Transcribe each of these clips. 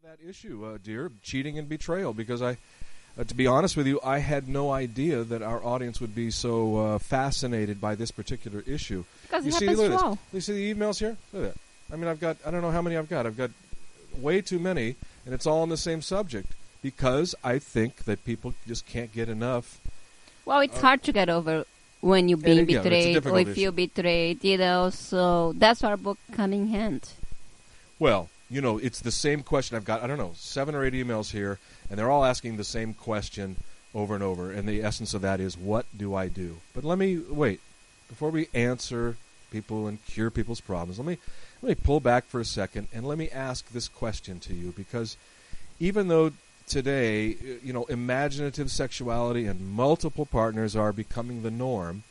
that issue, dear, cheating and betrayal, because to be honest with you, I had no idea that our audience would be so fascinated by this particular issue. Because you it see, happens look at well. this. You see the emails here? Look at that. I mean, I don't know how many I've got. I've got way too many, and it's all on the same subject, because I think that people just can't get enough. Well, it's hard to get over when you're being betrayed, or if issue. you're betrayed, so that's our book coming in hand. Well, it's the same question. I've got, 7 or 8 emails here, and they're all asking the same question over and over, and the essence of that is, what do I do? But let me, wait, before we answer people and cure people's problems, let me pull back for a second, and let me ask this question to you, because even though today, imaginative sexuality and multiple partners are becoming the norm,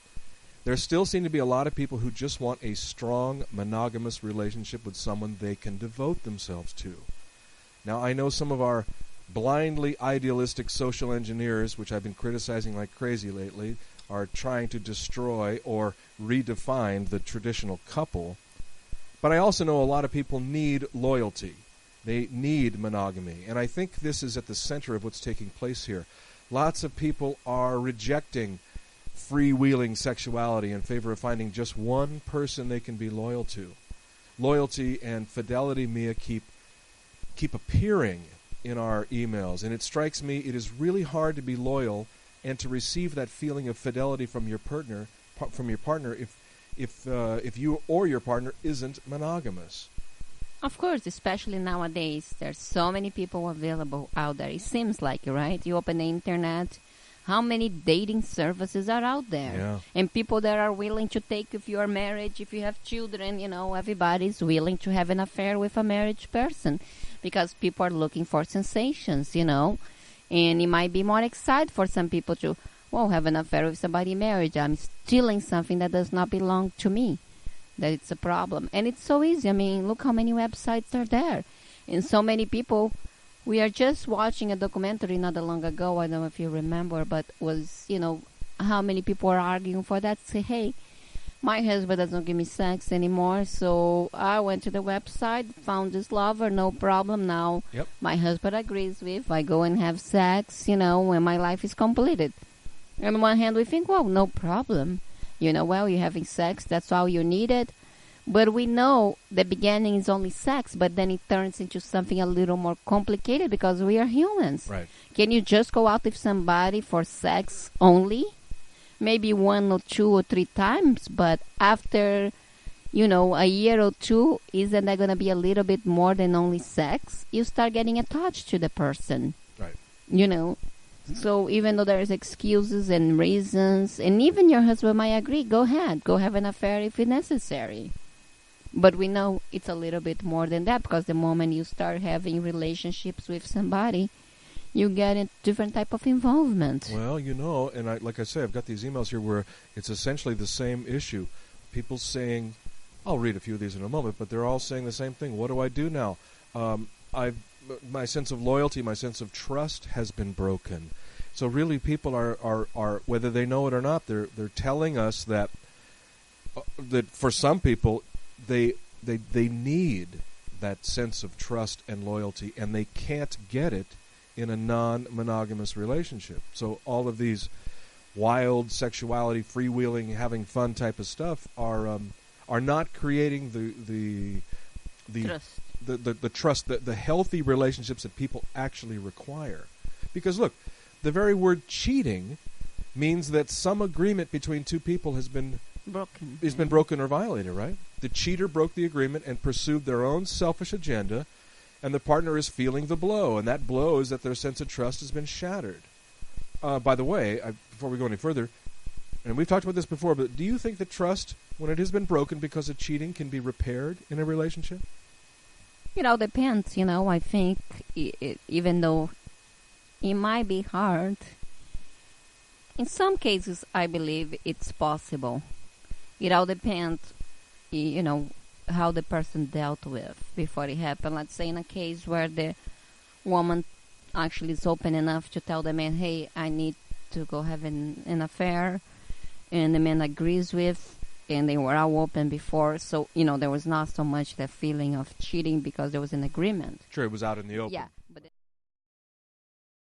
there still seem to be a lot of people who just want a strong monogamous relationship with someone they can devote themselves to. Now, I know some of our blindly idealistic social engineers, which I've been criticizing like crazy lately, are trying to destroy or redefine the traditional couple. But I also know a lot of people need loyalty. They need monogamy. And I think this is at the center of what's taking place here. Lots of people are rejecting freewheeling sexuality in favor of finding just one person they can be loyal to. Loyalty and fidelity, Mia, keep appearing in our emails. And it strikes me it is really hard to be loyal and to receive that feeling of fidelity from your partner if you or your partner isn't monogamous. Of course, especially nowadays, there's so many people available out there. It seems like, right? You open the internet, how many dating services are out there? Yeah. And people that are willing to take, if you are married, if you have children, everybody's willing to have an affair with a married person because people are looking for sensations, And it might be more exciting for some people to, have an affair with somebody married. I'm stealing something that does not belong to me. That it's a problem. And it's so easy. I mean, look how many websites are there. And so many people, we are just watching a documentary not that long ago, I don't know if you remember, but was, how many people are arguing for that. Say, hey, my husband doesn't give me sex anymore, so I went to the website, found this lover, no problem. Now my husband agrees with, I go and have sex, when my life is completed. On one hand, we think, no problem. You're having sex, that's all you needed. But we know the beginning is only sex, but then it turns into something a little more complicated because we are humans. Right. Can you just go out with somebody for sex only? Maybe 1 or 2 or 3 times, but after, a year or 2, isn't that going to be a little bit more than only sex? You start getting attached to the person. Right. So even though there's excuses and reasons, and even your husband might agree, go ahead, go have an affair if it's necessary. But we know it's a little bit more than that, because the moment you start having relationships with somebody, you get a different type of involvement. Well, and like I say, I've got these emails here where it's essentially the same issue. People saying, I'll read a few of these in a moment, but they're all saying the same thing. What do I do now? My sense of loyalty, my sense of trust has been broken. So really, people are whether they know it or not, they're telling us that for some people, they need that sense of trust and loyalty, and they can't get it in a non-monogamous relationship. So all of these wild sexuality, freewheeling, having fun type of stuff are not creating the trust. The trust, the healthy relationships that people actually require. Because look, the very word cheating means that some agreement between two people has been broken or violated, right? The cheater broke the agreement and pursued their own selfish agenda, and the partner is feeling the blow, and that blow is that their sense of trust has been shattered. By the way, before we go any further, and we've talked about this before, but do you think that trust, when it has been broken because of cheating, can be repaired in a relationship? It all depends, I think even though it might be hard, in some cases I believe it's possible. It all depends, how the person dealt with before it happened. Let's say in a case where the woman actually is open enough to tell the man, hey, I need to go have an affair, and the man agrees with, and they were all open before. So, there was not so much that feeling of cheating because there was an agreement. Sure, it was out in the open. Yeah.